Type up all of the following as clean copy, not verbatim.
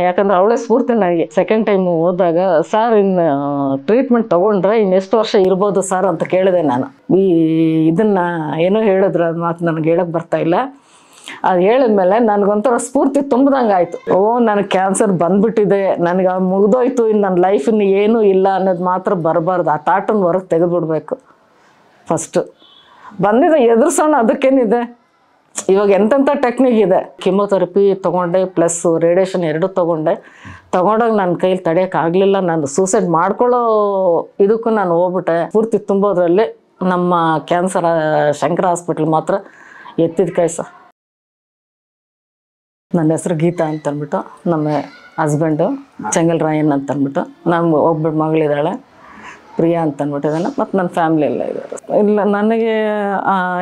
ಯಾಕಂದ್ರೆ ಅವಳೇ ಸ್ಫೂರ್ತಿ ನನಗೆ. ಸೆಕೆಂಡ್ ಟೈಮ್ ಹೋದಾಗ ಸರ್ ಇನ್ನು ಟ್ರೀಟ್ಮೆಂಟ್ ತೊಗೊಂಡ್ರೆ ಇನ್ನೆಷ್ಟು ವರ್ಷ ಇರ್ಬೋದು ಸರ್ ಅಂತ ಕೇಳಿದೆ ನಾನು. ಇದನ್ನ ಏನೋ ಹೇಳಿದ್ರು, ಅದು ಮಾತು ನನಗೆ ಹೇಳಕ್ಕೆ ಬರ್ತಾ ಇಲ್ಲ. ಅದು ಹೇಳಿದ್ಮೇಲೆ ನನಗೊಂಥರ ಸ್ಫೂರ್ತಿ ತುಂಬ್ದಂಗೆ ಆಯಿತು. ನನಗೆ ಕ್ಯಾನ್ಸರ್ ಬಂದ್ಬಿಟ್ಟಿದೆ, ನನಗೆ ಮುಗ್ದೋಯ್ತು, ಇನ್ನು ನನ್ನ ಲೈಫ್ ಇನ್ನು ಏನೂ ಇಲ್ಲ ಅನ್ನೋದು ಮಾತ್ರ ಬರಬಾರ್ದು. ಆ ಥಾಟನ್ನು ಹೊರಗೆ ತೆಗೆದುಬಿಡ್ಬೇಕು ಫಸ್ಟು. ಬಂದಿದೆ ಎದುರಿಸೋಣ, ಅದಕ್ಕೇನಿದೆ. ಇವಾಗ ಎಂತೆಂಥ ಟೆಕ್ನಿಕ್ ಇದೆ. ಕಿಮೋಥೆರಪಿ ತೊಗೊಂಡೆ ಪ್ಲಸ್ ರೇಡಿಯೇಷನ್ 2 ತೊಗೊಂಡಾಗ ನನ್ನ ಕೈಲಿ ತಡೆಯೋಕ್ಕಾಗಲಿಲ್ಲ. ನಾನು ಸೂಸೈಡ್ ಮಾಡ್ಕೊಳ್ಳೋ ಇದಕ್ಕೂ ನಾನು ಹೋಗ್ಬಿಟ್ಟೆ. ಪೂರ್ತಿ ತುಂಬೋದ್ರಲ್ಲಿ ನಮ್ಮ ಕ್ಯಾನ್ಸರ್ ಶಂಕರ ಹಾಸ್ಪಿಟ್ಲ್ ಮಾತ್ರ ಎತ್ತಿದ ಕೈ ಸರ್. ನನ್ನ ಹೆಸರು ಗೀತಾ ಅಂತ ಅಂದ್ಬಿಟ್ಟು, ನಮ್ಮ ಹಸ್ಬೆಂಡು ಚೆಂಗಲ್ ರಾಯನ್ ಅಂತ ಅಂದ್ಬಿಟ್ಟು, ನಮ್ಮ ಒಬ್ಬಳು ಮಗಳಿದ್ದಾಳೆ ಪ್ರಿಯಾ ಅಂತ ಅಂದ್ಬಿಟ್ಟಿದ್ದಾನೆ, ಮತ್ತು ನನ್ನ ಫ್ಯಾಮಿಲಿ ಎಲ್ಲ ಇದ್ದಾರೆ. ಇಲ್ಲ, ನನಗೆ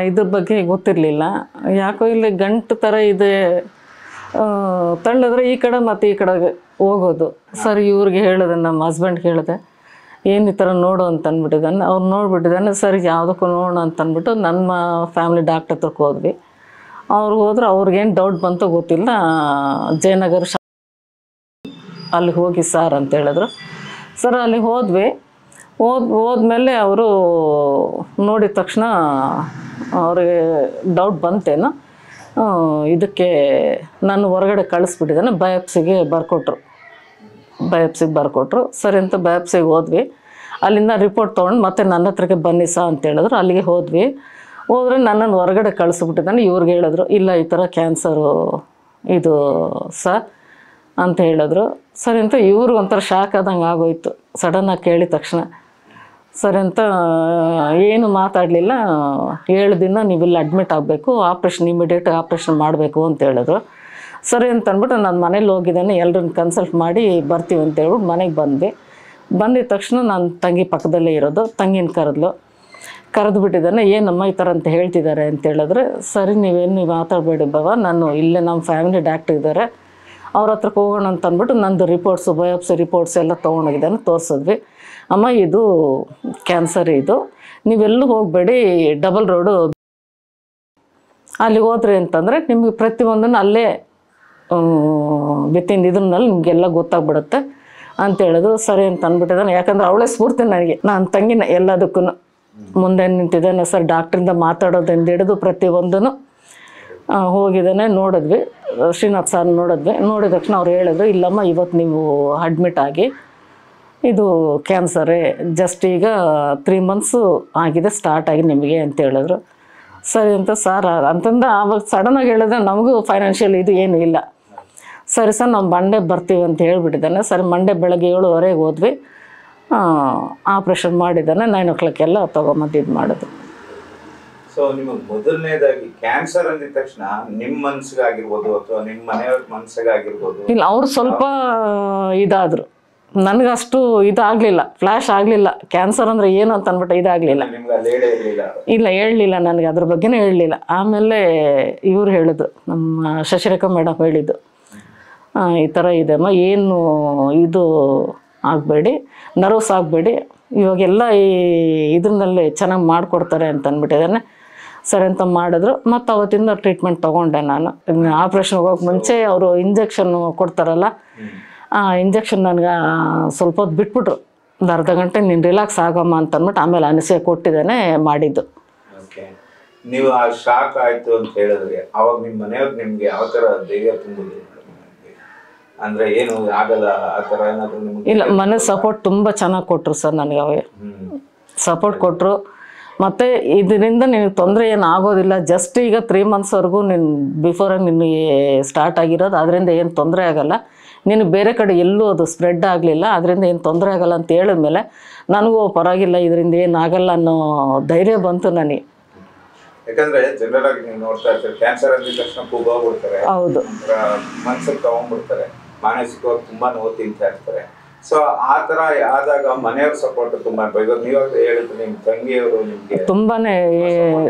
ಇದ್ರ ಬಗ್ಗೆ ಗೊತ್ತಿರಲಿಲ್ಲ. ಯಾಕೋ ಇಲ್ಲಿ ಗಂಟು ಥರ ಇದೆ, ತಳ್ಳಿದ್ರೆ ಈ ಕಡೆ ಮತ್ತು ಈ ಕಡೆಗೆ ಹೋಗೋದು. ಸರ್ ಇವ್ರಿಗೆ ಹೇಳಿದೆ, ನಮ್ಮ ಹಸ್ಬೆಂಡ್ಗೆ ಹೇಳಿದೆ, ಏನು ಈ ಥರ ನೋಡು ಅಂತ ಅಂದ್ಬಿಟ್ಟಿದ್ದಾನೆ. ಅವ್ರು ನೋಡಿಬಿಟ್ಟಿದ್ದಾನೆ. ಸರ್ ಯಾವುದಕ್ಕೂ ನೋಡೋಣ ಅಂತ ಅಂದ್ಬಿಟ್ಟು ನಮ್ಮ ಫ್ಯಾಮಿಲಿ ಡಾಕ್ಟರ್ ಹತ್ರಕ್ಕೆ ಹೋದ್ವಿ. ಅವ್ರು ಹೋದ್ರೆ ಅವ್ರಿಗೇನು ಡೌಟ್ ಬಂತೋ ಗೊತ್ತಿಲ್ಲ, ಜಯನಗರ ಅಲ್ಲಿ ಹೋಗಿ ಸರ್ ಅಂತ ಹೇಳಿದ್ರು. ಸರ್ ಅಲ್ಲಿ ಹೋದ್ವಿ. ಹೋದ್ಮೇಲೆ ಅವರು ನೋಡಿದ ತಕ್ಷಣ ಅವ್ರಿಗೆ ಡೌಟ್ ಬಂತೇನೋ, ಇದಕ್ಕೆ ನಾನು ಹೊರಗಡೆ ಕಳಿಸ್ಬಿಟ್ಟಿದ್ದಾನೆ, ಬಯಾಪ್ಸಿಗೆ ಬರ್ಕೊಟ್ರು. ಸರಿ ಅಂತ ಬಯಾಪ್ಸಿಗೆ ಹೋದ್ವಿ. ಅಲ್ಲಿಂದ ರಿಪೋರ್ಟ್ ತೊಗೊಂಡು ಮತ್ತೆ ನನ್ನ ಹತ್ರಕ್ಕೆ ಬನ್ನಿ ಸಾ ಅಂತ ಹೇಳಿದ್ರು. ಅಲ್ಲಿಗೆ ಹೋದ್ವಿ. ಹೋದರೆ ನನ್ನನ್ನು ಹೊರಗಡೆ ಕಳಿಸ್ಬಿಟ್ಟಿದ್ದಾನೆ. ಇವ್ರಿಗೆ ಹೇಳಿದ್ರು, ಇಲ್ಲ ಈ ಥರ ಕ್ಯಾನ್ಸರು ಇದು ಸಾ ಅಂತ ಹೇಳಿದ್ರು. ಸರಿ ಅಂತ ಇವ್ರಿಗೆ ಒಂಥರ ಶಾಕ್ ಆದಂಗೆ ಆಗೋಯ್ತು ಸಡನ್ನಾಗಿ ಕೇಳಿದ ತಕ್ಷಣ. ಸರಿ ಅಂತ ಏನು ಮಾತಾಡಲಿಲ್ಲ. 7 ದಿನ ನೀವಿಲ್ಲಿ ಅಡ್ಮಿಟ್ ಆಗಬೇಕು, ಇಮಿಡಿಯೇಟ್ ಆಪ್ರೇಷನ್ ಮಾಡಬೇಕು ಅಂತ ಹೇಳಿದ್ರು. ಸರಿ ಅಂತ ಅಂದ್ಬಿಟ್ಟು ನಾನು ಮನೇಲಿ ಹೋಗಿದ್ದಾನೆ, ಎಲ್ಲರನ್ನ ಕನ್ಸಲ್ಟ್ ಮಾಡಿ ಬರ್ತೀವಿ ಅಂತ ಹೇಳ್ಬಿಟ್ಟು ಮನೆಗೆ ಬಂದಿದ ತಕ್ಷಣ ನನ್ನ ತಂಗಿ ಪಕ್ಕದಲ್ಲೇ ಇರೋದು. ತಂಗಿನ ಕರೆದು ಬಿಟ್ಟಿದ್ದಾನೆ. ಏನಮ್ಮ ಈ ಥರ ಅಂತ ಹೇಳ್ತಿದ್ದಾರೆ ಅಂತ ಹೇಳಿದ್ರೆ, ಸರಿ ನೀವು ಮಾತಾಡಬೇಡಿ ಬಾವ, ನಾನು ಇಲ್ಲೇ ನಮ್ಮ ಫ್ಯಾಮಿಲಿ ಡಾಕ್ಟ್ರ್ ಇದ್ದಾರೆ, ಅವ್ರ ಹತ್ರಕ್ಕೆ ಹೋಗೋಣ ಅಂತ ಅಂದ್ಬಿಟ್ಟು ನಂದು ರಿಪೋರ್ಟ್ಸು ಬಯೋಪ್ಸಿ ರಿಪೋರ್ಟ್ಸ್ ಎಲ್ಲ ತೊಗೊಂಡೋಗಿದ್ದಾನೆ. ತೋರಿಸಿದ್ವಿ. ಅಮ್ಮ ಇದು ಕ್ಯಾನ್ಸರ್, ಇದು ನೀವೆಲ್ಲೂ ಹೋಗಬೇಡಿ, ಡಬಲ್ ರೋಡು ಅಲ್ಲಿ ಹೋದ್ರಿ ಅಂತಂದರೆ ನಿಮಗೆ ಪ್ರತಿಯೊಂದನ್ನು ಅಲ್ಲೇ ವಿತಿನ್ ಇದನ್ನಲ್ಲಿ ನಿಮಗೆಲ್ಲ ಗೊತ್ತಾಗ್ಬಿಡುತ್ತೆ ಅಂತ ಹೇಳಿದ್ರು. ಸರಿ ಅಂತ ಅಂದ್ಬಿಟ್ಟಿದ್ದಾನೆ. ಯಾಕಂದ್ರೆ ಅವಳೇ ಸ್ಫೂರ್ತಿ ನನಗೆ, ನಾನು ತಂಗಿನ ಎಲ್ಲದಕ್ಕೂ ಮುಂದೆ ನಿಂತಿದ್ದಾನೆ. ಸರ್ ಡಾಕ್ಟ್ರಿಂದ ಮಾತಾಡೋದ್ರಿಂದ ಹಿಡಿದು ಪ್ರತಿಯೊಂದೂ ಹೋಗಿದ್ದಾನೆ. ನೋಡಿದ್ವಿ, ಶ್ರೀನಾಥ್ ಸರ್ ನೋಡಿದ ತಕ್ಷಣ ಅವ್ರು ಹೇಳಿದ್ರು, ಇಲ್ಲಮ್ಮ ಇವತ್ತು ನೀವು ಅಡ್ಮಿಟ್ ಆಗಿ, ಇದು ಕ್ಯಾನ್ಸರೇ, ಜಸ್ಟ್ ಈಗ 3 ಮಂತ್ಸು ಆಗಿದೆ ಸ್ಟಾರ್ಟ್ ಆಗಿ ನಿಮಗೆ ಅಂತ ಹೇಳಿದ್ರು. ಸರಿ ಅಂತ ಸರ್ ಅಂತಂದ ಆವಾಗ ಸಡನ್ನಾಗಿ ಹೇಳಿದ್ರೆ ನಮಗೂ ಫೈನಾನ್ಷಿಯಲ್ ಇದು ಏನೂ ಇಲ್ಲ. ಸರಿ ಸರ್ ನಾವು ಮಂಡೇ ಬರ್ತೀವಿ ಅಂತ ಹೇಳ್ಬಿಟ್ಟಿದ್ದಾನೆ. ಸರಿ ಮಂಡೇ ಬೆಳಗ್ಗೆ 7:15 ಹೋದ್ವಿ. ಆಪ್ರೇಷನ್ ಮಾಡಿದ್ದಾನೆ. 9 o'clock ಎಲ್ಲ ತೊಗೊಂಬಂದು ಇದು ಮಾಡಿದ್ರು. ಸೊ ನಿಮಗೆ ಮೊದಲನೇದಾಗಿ ಕ್ಯಾನ್ಸರ್ ಅಂದಿದ ತಕ್ಷಣ ನಿಮ್ಮ ಮನಸ್ಸಿಗಾಗಿರ್ಬೋದು ಅಥವಾ ನಿಮ್ಮ ಮನೆಯವ್ರ ಮನಸ್ಸಿಗಾಗಿರ್ಬೋದು? ಇಲ್ಲ, ಅವ್ರು ಸ್ವಲ್ಪ ಇದಾದರು, ನನಗಷ್ಟು ಇದಾಗಲಿಲ್ಲ, ಫ್ಲ್ಯಾಶ್ ಆಗಲಿಲ್ಲ. ಕ್ಯಾನ್ಸರ್ ಅಂದರೆ ಏನು ಅಂತ ಅಂದ್ಬಿಟ್ಟು ಇದಾಗಲಿಲ್ಲ. ಇಲ್ಲ, ಹೇಳಲಿಲ್ಲ ನನಗೆ, ಅದ್ರ ಬಗ್ಗೆನೇ ಹೇಳಲಿಲ್ಲ. ಆಮೇಲೆ ಇವ್ರು ಹೇಳಿದ್ರು, ನಮ್ಮ ಶಶಿರೇಖಾ ಮೇಡಮ್ ಹೇಳಿದ್ದು, ಈ ಥರ ಇದೆಮ್ಮ, ಏನು ಇದು ಆಗಬೇಡಿ, ನರ್ವಸ್ ಆಗಬೇಡಿ, ಇವಾಗೆಲ್ಲ ಈ ಇದನ್ನಲ್ಲಿ ಚೆನ್ನಾಗಿ ಮಾಡಿಕೊಡ್ತಾರೆ ಅಂತ ಅಂದ್ಬಿಟ್ಟಿದ್ದಾನೆ. ಸರಿ ಅಂತ ಮಾಡಿದ್ರು. ಮತ್ತು ಅವತ್ತಿಂದ ಟ್ರೀಟ್ಮೆಂಟ್ ತೊಗೊಂಡೆ ನಾನು. ಆಪ್ರೇಷನ್ ಹೋಗೋಕೆ ಮುಂಚೆ ಅವರು ಇಂಜೆಕ್ಷನ್ ಕೊಡ್ತಾರಲ್ಲ, ಆ ಇಂಜೆಕ್ಷನ್ ನನಗೆ ಸ್ವಲ್ಪ ಹೊತ್ತು ಬಿಟ್ಬಿಟ್ರು. ಒಂದು ಅರ್ಧ ಗಂಟೆ ನೀನು ರಿಲ್ಯಾಕ್ಸ್ ಆಗಮ್ಮ ಅಂತ ಅಂದ್ಬಿಟ್ಟು ಆಮೇಲೆ ಅನಿಸೆ ಕೊಟ್ಟಿದ್ದಾನೆ ಮಾಡಿದ್ದು. ನೀವು ಆ ಶಾಕ್ ಆಯಿತು ಅಂತ ಹೇಳಿದ್ರೆ ಅವಾಗ ನಿಮ್ಮ ಮನೆಯವ್ರು ನಿಮಗೆ ಯಾವ ಥರ ಧೈರ್ಯ ತುಂಬಿದ್ರು? ಅಂದರೆ ಏನು ಆಗಲ್ಲ ಆ ಥರ ಏನಾದರೂ ನಿಮಗೆ? ಇಲ್ಲ, ಮನೆ ಸಪೋರ್ಟ್ ತುಂಬ ಚೆನ್ನಾಗಿ ಕೊಟ್ಟರು ಸರ್ ನನಗೆ. ಅವೇ ಸಪೋರ್ಟ್ ಕೊಟ್ಟರು. ಮತ್ತು ಇದರಿಂದ ನಿನಗೆ ತೊಂದರೆ ಏನು ಆಗೋದಿಲ್ಲ, ಜಸ್ಟ್ ಈಗ 3 ಮಂತ್ಸ್ವರೆಗೂ ನೀನು ಬಿಫೋರಾಗಿ ನಿನಗೆ ಸ್ಟಾರ್ಟ್ ಆಗಿರೋದು, ಅದರಿಂದ ಏನು ತೊಂದರೆ ಆಗಲ್ಲ, ನೀನು ಬೇರೆ ಕಡೆ ಎಲ್ಲೂ ಅದು ಸ್ಪ್ರೆಡ್ ಆಗಲಿಲ್ಲ, ಅದರಿಂದ ಏನು ತೊಂದರೆ ಆಗಲ್ಲ ಅಂತ ಹೇಳಿದ್ಮೇಲೆ ನನಗೂ ಪರವಾಗಿಲ್ಲ, ಇದರಿಂದ ಏನು ಆಗಲ್ಲ ಅನ್ನೋ ಧೈರ್ಯ ಬಂತು ನನಗೆ. ಯಾಕಂದ್ರೆ ಜನರಲ್ ಆಗಿ ನೀವು ನೋಡ್ತಾ ಇರ್ತೀರಿ, ಕ್ಯಾನ್ಸರ್ ಅಂದಿದ ತಕ್ಷಣ ಕೂಗೋಗ್ಬಿಡ್ತಾರೆ, ಹೌದು, ಮನಸ್ಸಿಗೆ ತಗೊಂಡ್ಬಿಡ್ತಾರೆ, ಮಾನಸಿಕವಾಗಿ ತುಂಬಾ ನೋವು ತಿಂತಾ ಇರ್ತಾರೆ. ಸೊ ಆ ತರ ಆದಾಗ ಮನೆಯವ್ರ ಸಪೋರ್ಟ್ ತುಂಬಾ. ಇವಾಗ ನೀವಾಗ ಹೇಳಿದ್ರು ನಿಮ್ಮ ತಂಗಿಯವರು ನಿಮ್ಗೆ ತುಂಬಾನೇ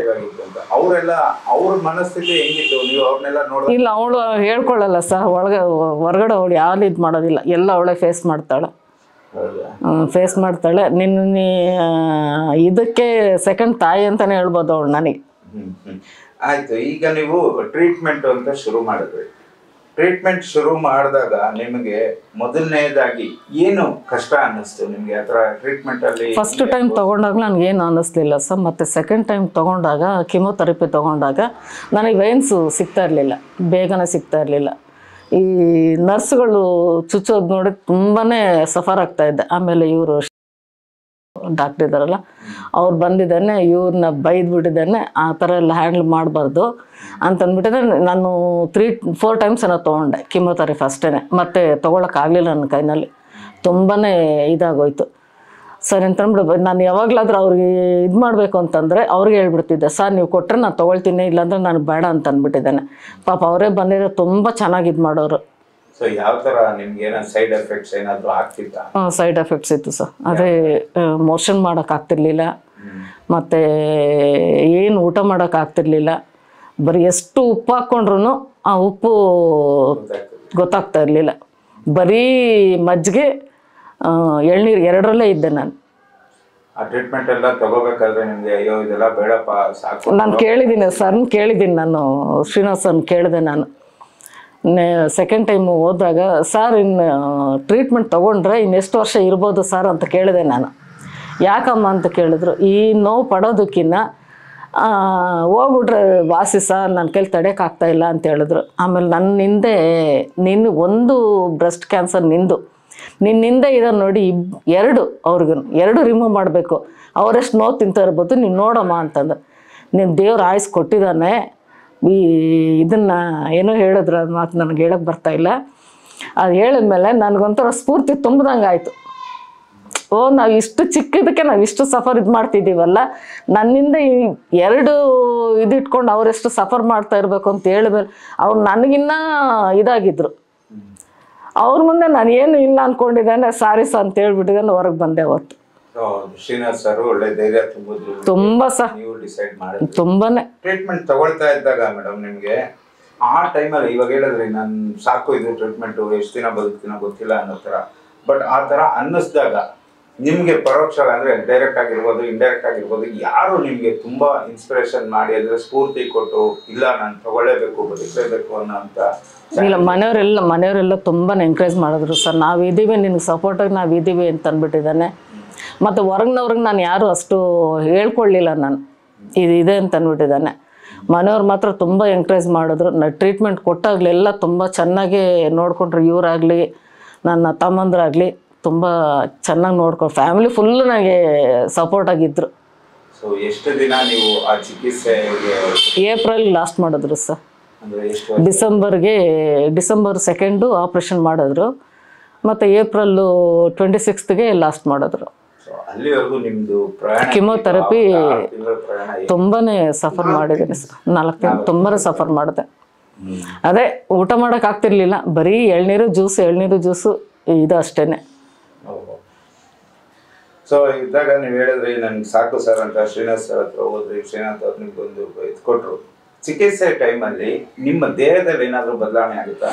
ಅವರೆಲ್ಲ ಅವ್ರ ಮನಸ್ಥಿತಿ ಹೆಂಗಿತ್ತು, ನೀವು ಅವ್ರನ್ನೆಲ್ಲ ನೋಡಿ? ಇಲ್ಲ, ಅವಳು ಹೇಳ್ಕೊಳ್ಳಲ್ಲ ಸರ್, ಹೊರಗಡೆ ಅವಳು ಯಾರು ಇದು ಮಾಡೋದಿಲ್ಲ, ಎಲ್ಲ ಅವಳೇ ಫೇಸ್ ಮಾಡ್ತಾಳೆ. ನಿನ್ನ ಇದಕ್ಕೆ ಸೆಕೆಂಡ್ ತಾಯಿ ಅಂತಾನೆ ಹೇಳ್ಬೋದು ಅವಳು ನನಗೆ. ಆಯ್ತು, ಈಗ ನೀವು ಟ್ರೀಟ್ಮೆಂಟ್ ಅಂತ ಶುರು ಮಾಡಿದ್ರಿ, ಟ್ರೀಟ್ಮೆಂಟ್ ಶುರು ಮಾಡಿದಾಗ ನಿಮಗೆ ಮೊದಲನೇದಾಗಿ ಏನು ಕಷ್ಟ ಅನ್ನಿಸ್ತು ನಿಮಗೆ ಆ ಥರ ಟ್ರೀಟ್ಮೆಂಟಲ್ಲಿ? ಫಸ್ಟ್ ಟೈಮ್ ತೊಗೊಂಡಾಗ ನನಗೆ ಏನು ಅನ್ನಿಸ್ಲಿಲ್ಲ ಸರ್. ಮತ್ತು ಸೆಕೆಂಡ್ ಟೈಮ್ ತೊಗೊಂಡಾಗ ಕಿಮೋಥೆರಪಿ ತೊಗೊಂಡಾಗ ನನಗೆ ವೇನ್ಸು ಸಿಗ್ತಾ ಇರಲಿಲ್ಲ, ಬೇಗನೆ ಸಿಗ್ತಾ ಇರಲಿಲ್ಲ. ಈ ನರ್ಸ್ಗಳು ಚುಚ್ಚೋದು ನೋಡಿ ತುಂಬಾ ಸಫರ್ ಆಗ್ತಾಯಿದ್ದೆ. ಆಮೇಲೆ ಇವರು ಡಾಕ್ಟ್ರ್ ಇದ್ದಾರಲ್ಲ ಅವ್ರು ಬಂದಿದ್ದಾನೆ, ಇವ್ರನ್ನ ಬೈದ್ಬಿಟ್ಟಿದ್ದಾನೆ, ಆ ಥರ ಎಲ್ಲ ಹ್ಯಾಂಡ್ಲ್ ಮಾಡಬಾರ್ದು ಅಂತಂದ್ಬಿಟ್ಟಿದ್ದೆ. ನಾನು 3-4 ಟೈಮ್ಸ್ ಏನೋ ತೊಗೊಂಡೆ ಕಿಮೋಥೆರಪಿ ಅಷ್ಟೇ. ಮತ್ತು ತೊಗೊಳಕ್ಕಾಗಲಿಲ್ಲ ನನ್ನ ಕೈನಲ್ಲಿ, ತುಂಬಾ ಇದಾಗೋಯ್ತು. ಸರಿ ಅಂತಂದ್ಬಿಟ್ಟು ನಾನು ಯಾವಾಗಲಾದ್ರೂ ಅವ್ರಿಗೆ ಇದು ಮಾಡಬೇಕು ಅಂತಂದರೆ ಅವ್ರಿಗೆ ಹೇಳ್ಬಿಡ್ತಿದ್ದೆ, ಸರ್ ನೀವು ಕೊಟ್ಟರೆ ನಾನು ತೊಗೊಳ್ತೀನಿ, ಇಲ್ಲಾಂದ್ರೆ ನಾನು ಬೇಡ ಅಂತ ಅಂದ್ಬಿಟ್ಟಿದ್ದಾನೆ. ಪಾಪ ಅವರೇ ಬಂದಿರೋ ತುಂಬ ಚೆನ್ನಾಗಿ ಇದು ಮಾಡೋರು. ಸೊ ಯಾವ ಥರ ನಿಮ್ಗೆ ಏನೋ ಸೈಡ್ ಎಫೆಕ್ಟ್ಸ್ ಏನಾದರೂ ಆಗ್ತಿತ್ತಾ? ಸೈಡ್ ಎಫೆಕ್ಟ್ಸ್ ಇತ್ತು ಸರ್. ಅದೇ ಮೋಷನ್ ಮಾಡೋಕ್ಕಾಗ್ತಿರ್ಲಿಲ್ಲ, ಮತ್ತು ಏನು ಊಟ ಮಾಡೋಕ್ಕಾಗ್ತಿರ್ಲಿಲ್ಲ. ಬರೀ ಎಷ್ಟು ಉಪ್ಪು ಹಾಕ್ಕೊಂಡ್ರು ಆ ಉಪ್ಪು ಗೊತ್ತಾಗ್ತಾ ಇರಲಿಲ್ಲ. ಬರೀ ಮಜ್ಜಿಗೆ ಎಳ್ನೀರು ಎರಡರಲ್ಲೇ ಇದ್ದೆ ನಾನು. ಆ ಟ್ರೀಟ್ಮೆಂಟ್ ಎಲ್ಲ ತಗೋಬೇಕಾದ್ರೆ ನಿಮಗೆ ಅಯ್ಯೋ ಇದೆಲ್ಲ ಬೇಡಪ್ಪ ಸಾಕು? ನಾನು ಕೇಳಿದ್ದೀನಿ ಸರ್ನ ಕೇಳಿದ್ದೀನಿ, ನಾನು ಶ್ರೀನಿವಾಸ್ ಸರ್ನ ಕೇಳಿದೆ. ನಾನು ಸೆಕೆಂಡ್ ಟೈಮು ಹೋದಾಗ, ಸರ್ ಇನ್ನು ಟ್ರೀಟ್ಮೆಂಟ್ ತೊಗೊಂಡ್ರೆ ಇನ್ನೆಷ್ಟು ವರ್ಷ ಇರ್ಬೋದು ಸರ್ ಅಂತ ಕೇಳಿದೆ ನಾನು. ಯಾಕಮ್ಮ ಅಂತ ಕೇಳಿದ್ರು, ಈ ನೋವು ಪಡೋದಕ್ಕಿಂತ ಹೋಗ್ಬಿಟ್ರೆ ವಾಸಿ ಸರ್, ನನ್ನ ಕೈಲಿ ತಡೆಯೋಕ್ಕಾಗ್ತಾಯಿಲ್ಲ ಅಂತ ಹೇಳಿದ್ರು. ಆಮೇಲೆ ನನ್ನಿಂದೆ ನಿನ್ನ ಒಂದು ಬ್ರೆಸ್ಟ್ ಕ್ಯಾನ್ಸರ್ ನಿನ್ನಿಂದ ಇರೋ ನೋಡಿ ಎರಡು ರಿಮೂವ್ ಮಾಡಬೇಕು, ಅವರೆಷ್ಟು ನೋವು ತಿಂತಾ ಇರ್ಬೋದು ನೀನು ನೋಡಮ್ಮ ಅಂತಂದು. ನೀನು ದೇವ್ರು ಆಯ್ಸ್ ಕೊಟ್ಟಿದ್ದಾನೆ. ಇದನ್ನು ಏನೋ ಹೇಳಿದ್ರು, ಅದು ಮಾತು ನನಗೆ ಹೇಳೋಕ್ಕೆ ಬರ್ತಾಯಿಲ್ಲ. ಅದು ಹೇಳಿದ್ಮೇಲೆ ನನಗೊಂಥರ ಸ್ಫೂರ್ತಿ ತುಂಬ್ದಂಗೆ ಆಯಿತು. ನಾವು ಇಷ್ಟು ಚಿಕ್ಕದಕ್ಕೆ ನಾವು ಇಷ್ಟು ಸಫರ್ ಇದು ಮಾಡ್ತಿದ್ದೀವಲ್ಲ, ನನ್ನಿಂದ ಎರಡು ಇಟ್ಕೊಂಡು ಅವರೆಷ್ಟು ಸಫರ್ ಮಾಡ್ತಾ ಇರಬೇಕು ಅಂತ ಹೇಳಿದ್ಮೇಲೆ ಅವ್ರು ನನಗಿನ್ನ ಇದಾಗಿದ್ರು. ಅವ್ರ ಮುಂದೆ ನಾನು ಏನು ಇಲ್ಲ ಅಂದ್ಕೊಂಡಿದ್ದಾನೆ, ಸಾರಿ ಸರ್ ಅಂತ ಹೇಳ್ಬಿಟ್ಟಿದ್ದಾನೆ, ಹೊರಗೆ ಬಂದೆ ಅವತ್ತು. ಶ್ರೀನಿವಾಸ್ ಸರ್ ಒಳ್ಳೆ ಧೈರ್ಯ ತುಂಬಿದ್ರು. ತುಂಬಾ ಸರ್, ನೀವು ಡಿಸೈಡ್ ಮಾಡಿದ್ರಿ ತುಂಬಾನೇ. ಟ್ರೀಟ್ಮೆಂಟ್ ತಗೊಳ್ತಾ ಇದ್ದಾಗ ಮೇಡಮ್ ನಿಮಗೆ ಆ ಟೈಮಲ್ಲಿ ಇವಾಗ ಹೇಳಿದ್ರಿ ನಾನು ಸಾಕು ಇದು ಟ್ರೀಟ್ಮೆಂಟು ಎಷ್ಟು ದಿನ ಬದುಕ್ತೀನೋ ಗೊತ್ತಿಲ್ಲ ಅನ್ನೋ ಥರ, ಬಟ್ ಆ ಥರ ಅನ್ನಿಸ್ದಾಗ ನಿಮಗೆ ಪರೋಕ್ಷ ಅಂದರೆ ಡೈರೆಕ್ಟ್ ಆಗಿರ್ಬೋದು ಇಂಡೈರೆಕ್ಟ್ ಆಗಿರ್ಬೋದು ಯಾರು ನಿಮಗೆ ತುಂಬ ಇನ್ಸ್ಪಿರೇಷನ್ ಮಾಡಿ ಅಂದರೆ ಸ್ಫೂರ್ತಿ ಕೊಟ್ಟು ಇಲ್ಲ ನಾನು ತಗೊಳ್ಳೇಬೇಕು ಬದುಕಲೇಬೇಕು ಅನ್ನೋ ಅಂತ? ಇಲ್ಲ, ಮನೆಯವರೆಲ್ಲ ತುಂಬಾ ಎಂಕರೇಜ್ ಮಾಡಿದ್ರು ಸರ್. ನಾವಿದ್ದೀವಿ, ನಿನಗೆ ಸಪೋರ್ಟಾಗಿ ನಾವಿದ್ದೀವಿ ಅಂತ ಅಂದ್ಬಿಟ್ಟಿದ್ದಾನೆ. ಮತ್ತು ಹೊರಗಿನವ್ರಿಗೆ ನಾನು ಯಾರು ಅಷ್ಟು ಹೇಳ್ಕೊಳ್ಳಿಲ್ಲ, ನಾನು ಇದೆ ಅಂತ ಅಂದ್ಬಿಟ್ಟಿದ್ದಾನೆ. ಮನೆಯವ್ರು ಮಾತ್ರ ತುಂಬ ಎಂಕರೇಜ್ ಮಾಡಿದ್ರು. ಟ್ರೀಟ್ಮೆಂಟ್ ಕೊಟ್ಟಾಗಲೆಲ್ಲ ತುಂಬ ಚೆನ್ನಾಗಿ ನೋಡಿಕೊಂಡ್ರು. ಇವರಾಗಲಿ ನನ್ನ ತಮ್ಮಂದ್ರಾಗಲಿ ತುಂಬ ಚೆನ್ನಾಗಿ ನೋಡ್ಕೊಂಡು ಫ್ಯಾಮಿಲಿ ಫುಲ್ ನನಗೆ ಸಪೋರ್ಟಾಗಿದ್ದರು. ಸೊ ಎಷ್ಟು ದಿನ ನೀವು ಆ ಚಿಕಿತ್ಸೆ? ಏಪ್ರಿಲ್ ಲಾಸ್ಟ್ ಮಾಡಿದ್ರು ಸರ್. ಡಿಸೆಂಬರ್ 2 ಆಪ್ರೇಷನ್ ಮಾಡಿದ್ರು, ಮತ್ತು ಏಪ್ರಿಲ್ 26ಗೆ ಲಾಸ್ಟ್ ಮಾಡಿದ್ರು. ಅಲ್ಲಿವರೆಗೂ ನಿಮ್ಮದು ಕಿಮೋಥೆರಪಿ ತುಂಬಾ ಸಫರ್ ಮಾಡಿದ್ದೀನಿ ಸರ್. 4 ದಿನ ತುಂಬಾ ಸಫರ್ ಮಾಡಿದೆ. ಅದೇ ಊಟ ಮಾಡೋಕ್ಕಾಗ್ತಿರ್ಲಿಲ್ಲ, ಬರೀ ಎಳ್ನೀರು ಜ್ಯೂಸು ಇದು ಅಷ್ಟೇ. ಸೊ ಇದ್ದಾಗ ನೀವು ಹೇಳಿದ್ರಿ ನನ್ಗೆ ಸಾಕು ಸರ್ ಅಂತ ಶ್ರೀನಿವಾಸ್ ಸರ್ ಹತ್ರ ಹೋದ್ರಿ. ಶ್ರೀನಾಥ್ ಅವ್ರು ನಿಮ್ಗೊಂದು ಇದು ಕೊಟ್ಟರು. ಚಿಕಿತ್ಸೆ ಟೈಮಲ್ಲಿ ನಿಮ್ಮ ದೇಹದಲ್ಲಿ ಏನಾದರೂ ಬದಲಾವಣೆ ಆಗುತ್ತಾ?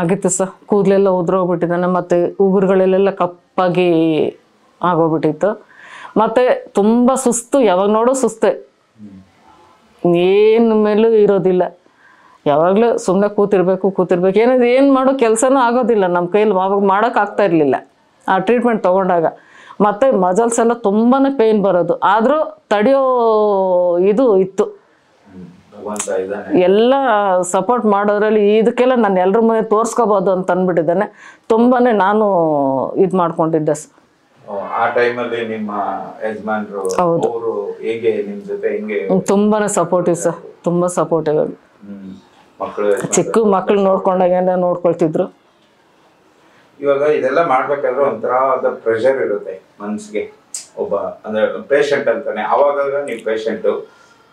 ಆಗಿತ್ತು ಸರ್. ಕೂದಲೆಲ್ಲ ಉದುರೋಗ್ಬಿಟ್ಟಿದ್ದಾನೆ, ಮತ್ತು ಉಗುರುಗಳಲ್ಲೆಲ್ಲ ಕಪ್ಪಾಗಿ ಆಗೋಗ್ಬಿಟ್ಟಿತ್ತು. ಮತ್ತು ತುಂಬ ಸುಸ್ತು, ಯಾವಾಗ ನೋಡೋ ಸುಸ್ತೆ, ಏನು ಮೇಲೂ ಇರೋದಿಲ್ಲ. ಯಾವಾಗಲೂ ಸುಮ್ಮನೆ ಕೂತಿರ್ಬೇಕು. ಏನು ಮಾಡೋ ಕೆಲಸನೂ ಆಗೋದಿಲ್ಲ ನಮ್ಮ ಕೈಯಲ್ಲಿ. ಆವಾಗ ಮಾಡೋಕ್ಕಾಗ್ತಾ ಇರಲಿಲ್ಲ ಆ ಟ್ರೀಟ್ಮೆಂಟ್ ತೊಗೊಂಡಾಗ. ಮತ್ತು ಮಜಲ್ಸ್ ಎಲ್ಲ ತುಂಬಾ ಪೇಯ್ನ್ ಬರೋದು, ಆದರೂ ತಡೆಯೋ ಇದು ಇತ್ತು. ಎಲ್ಲ ಸಪೋರ್ಟ್ ಮಾಡೋದ್ರಲ್ಲಿ ಇದಕ್ಕೆಲ್ಲ ನಾನು ಎಲ್ಲರ ಮುಂದೆ ತೋರಿಸ್ಕೋಬೋದು ಅಂತ ಅಂದ್ಬಿಟ್ಟಿದ್ದಾನೆ. ತುಂಬಾ ನಾನು ಇದು ಮಾಡ್ಕೊಂಡಿದ್ದೆ ಸರ್. ಆ ಟೈಮಲ್ಲಿ ನಿಮ್ಮ ಯಜಮಾನರು ಅವರು ಹೇಗೆ ನಿಮ್ಮ ಜೊತೆ ಹೆಂಗೆ? ತುಂಬಾ ಸಪೋರ್ಟಿವ್ ಸರ್, ತುಂಬ ಸಪೋರ್ಟಿವ್. ಚಿಕ್ಕ ಮಕ್ಕಳು ನೋಡ್ಕೊಂಡಾಗ ನೋಡ್ಕೊಳ್ತಿದ್ರು. ಇವಾಗ ಇದೆಲ್ಲ ಮಾಡ್ಬೇಕಾದ್ರೆ ಒಂಥರ ಪ್ರೆಷರ್ ಇರುತ್ತೆ ಮನಸ್ಸಿಗೆ. ಒಬ್ಬ ಅಂದ್ರೆ ಪೇಷಂಟ್ ಅಂತಾನೆ, ಅವಾಗ ನೀವು ಪೇಷಂಟು,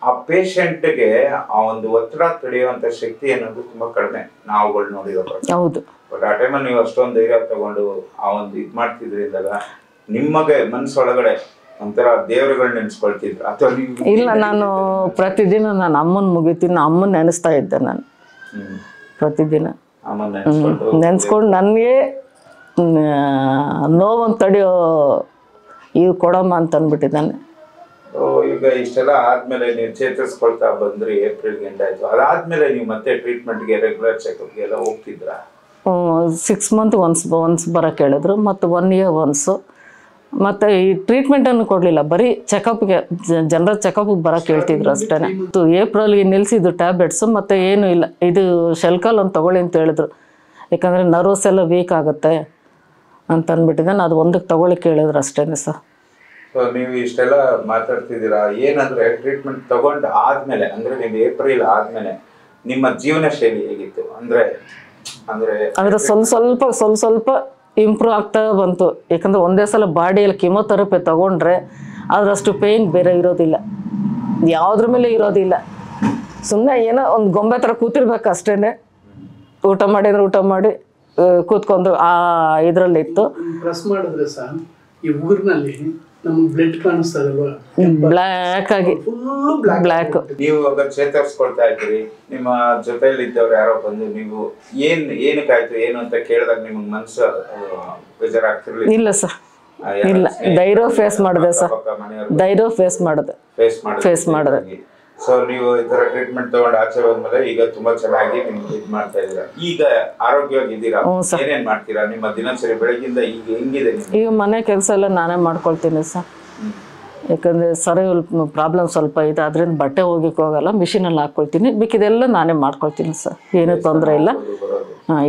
ಆ ಪೇಷಂಟ್ಗೆ ಆ ಒಂದು ಒತ್ತಡ ತಡೆಯುವಂತ ಶಕ್ತಿ ಅನ್ನೋದು ತುಂಬಾ ಕಡಿಮೆ ನಾವುಗಳು ನೋಡಿರೋ. ಹೌದು. ಬಟ್ ಆ ಟೈಮಲ್ಲಿ ನೀವು ಅಷ್ಟೊಂದು ಧೈರ್ಯ ತಗೊಂಡು ಆ ಒಂದು ಇದು ಮಾಡ್ತಿದ್ರಿ ಅಂದಾಗ ನಿಮಗೆ ಮನಸ್ಸೊಳಗಡೆ ಒಂಥರ ದೇವರುಗಳು ನೆನೆಸ್ಕೊಳ್ತಿದ್ರು ಅಥವಾ ನೀವು? ಇಲ್ಲ, ನಾನು ಪ್ರತಿದಿನ ನಾನು ಅಮ್ಮನ ಮುಗಿತೀನಿ, ಅಮ್ಮನ ನೆನೆಸ್ತಾ ಇದ್ದೆ ನಾನು ಪ್ರತಿದಿನ. ನೆನೆಸ್ಕೊಂಡು ನನಗೆ ನೋವನ್ನು ತಡೆಯೋ ಇವು ಕೊಡಮ್ಮ ಅಂತ ಅಂದ್ಬಿಟ್ಟಿದ್ದಾನೆ. ಈಗ ಇಷ್ಟೆಲ್ಲ ಆದ್ಮೇಲೆ ನೀವು ಚೇತರಿಸ್ಕೊಳ್ತಾ ಬಂದ್ರಿ, ಏಪ್ರಿಲ್ ಎಂಡ್ ಆಯ್ತು, ಅದಾದ್ಮೇಲೆ ನೀವು ಮತ್ತೆ ಟ್ರೀಟ್ಮೆಂಟ್ಗೆ ರೆಗ್ಯುಲರ್ ಚೆಕಪ್ಗೆ ಎಲ್ಲ ಹೋಗ್ತಿದ್ರಾ? 6 ಮಂತ್ ಒನ್ಸ್ ಬರೋಕ್ಕೆ ಹೇಳಿದ್ರು, ಮತ್ತು 1 year ಒನ್ಸು. ಮತ್ತು ಈ ಟ್ರೀಟ್ಮೆಂಟನ್ನು ಕೊಡಲಿಲ್ಲ, ಬರೀ ಚೆಕಪ್ಗೆ ಜನರಲ್ ಚೆಕಪ್ಗೆ ಬರೋಕ್ಕೆ ಹೇಳ್ತಿದ್ರು ಅಷ್ಟೇ. ಏಪ್ರಿಲ್ಗೆ ನಿಲ್ಲಿಸಿದ್ದು ಟ್ಯಾಬ್ಲೆಟ್ಸು, ಮತ್ತು ಏನೂ ಇಲ್ಲ, ಇದು ಶೆಲ್ಕಾಲ್ ಒಂದು ತೊಗೊಳ್ಳಿ ಅಂತ ಹೇಳಿದ್ರು. ಯಾಕಂದರೆ ನರ್ವಸ್ ಎಲ್ಲ ವೀಕ್ ಆಗುತ್ತೆ ಅಂತ ಅಂದ್ಬಿಟ್ಟಿದ್ದೆ, ಅದು ಒಂದಕ್ಕೆ ತೊಗೊಳ್ಳಿಕ್ಕೆ ಹೇಳಿದ್ರು ಅಷ್ಟೇ ಸರ್. ಸೊ ನೀವು ಇಷ್ಟೆಲ್ಲ ಮಾತಾಡ್ತಿದ್ದೀರಾ, ಏನಂದರೆ ಟ್ರೀಟ್ಮೆಂಟ್ ತೊಗೊಂಡು ಆದಮೇಲೆ, ಅಂದರೆ ನೀವು ಏಪ್ರಿಲ್ ಆದಮೇಲೆ ನಿಮ್ಮ ಜೀವನ ಶೈಲಿ ಹೇಗಿತ್ತು? ಅಂದರೆ ಸ್ವಲ್ಪ ಇಂಪ್ರೂವ್ ಆಗ್ತಾ ಬಂತು. ಯಾಕಂದರೆ ಒಂದೇ ಸಲ ಬಾಡಿಯಲ್ಲಿ ಕಿಮೋಥೆರಪಿ ತೊಗೊಂಡ್ರೆ ಅದರಷ್ಟು ಪೇಯ್ನ್ ಬೇರೆ ಇರೋದಿಲ್ಲ, ಯಾವುದ್ರ ಮೇಲೆ ಇರೋದಿಲ್ಲ. ಸುಮ್ಮನೆ ಏನೋ ಒಂದು ಗೊಂಬೆ ಥರ ಕೂತಿರ್ಬೇಕು ಅಷ್ಟೇ. ಊಟ ಮಾಡಿ ಕೂತ್ಕೊಂಡು ಆ ಇದರಲ್ಲಿತ್ತು. ಪ್ರೆಸ್ ಮಾಡಿದ್ರೆ ಸರ್ ಈ ಊರಿನಲ್ಲಿ ನಮ್ಗೆ ಬ್ಲಡ್ ಕಾಣಿಸ್ತದಲ್ವಾ, ಬ್ಲ್ಯಾಕ್ ಆಗಿ ಬ್ಲ್ಯಾಕ್. ನೀವು ಇವಾಗ ಚೇತರಿಸ್ಕೊಳ್ತಾ ಇದ್ರಿ, ನಿಮ್ಮ ಜೊತೆಯಲ್ಲಿ ಇದ್ದವ್ರು ಯಾರೋ ಬಂದು ನೀವು ಏನಕ್ಕಾಯ್ತು ಏನು ಅಂತ ಕೇಳಿದಾಗ ನಿಮ್ಗೆ ಮನಸ್ಸು ಬೇಜಾರಾಗ್ತಿರ್ಲಿಲ್ಲ? ಇಲ್ಲ ಸರ್, ಇಲ್ಲ, ಧೈರ್ಯ ಫೇಸ್ ಮಾಡಿದೆ ಸರ್, ಧೈರ್ಯ ಫೇಸ್ ಮಾಡಿದೆ. ಸೊ ನೀವು ಈ ತರ ಟ್ರೀಟ್ಮೆಂಟ್ ತಗೊಂಡು ಆಚೆ ಹೋದ್ಮೇಲೆ ಈಗ ತುಂಬಾ ಚೆನ್ನಾಗಿ ನಿಮ್ಗೆ ಇದು ಮಾಡ್ತಾ ಇದ್ದೀರಾ, ಈಗ ಆರೋಗ್ಯವಾಗಿದ್ದೀರಾ? ಏನೇನ್ ಮಾಡ್ತೀರಾ ನಿಮ್ಮ ದಿನಚರಿ ಬೆಳಗಿಂದ ಈಗ ಹೆಂಗಿದೆ? ಈಗ ಮನೆ ಕೆಲಸ ಎಲ್ಲ ನಾನೇ ಮಾಡ್ಕೊಳ್ತೀನಿ ಸರ್. ಯಾಕಂದರೆ ಸರಿ ಪ್ರಾಬ್ಲಮ್ ಸ್ವಲ್ಪ ಇದೆ, ಅದರಿಂದ ಬಟ್ಟೆ ಹೋಗಿಕ್ಕೆ ಹೋಗಲ್ಲ, ಮಿಷಿನಲ್ಲಿ ಹಾಕ್ಕೊಳ್ತೀನಿ. ಬೇಕಿದೆಲ್ಲ ನಾನೇ ಮಾಡ್ಕೊಳ್ತೀನಿ ಸರ್, ಏನೂ ತೊಂದರೆ ಇಲ್ಲ.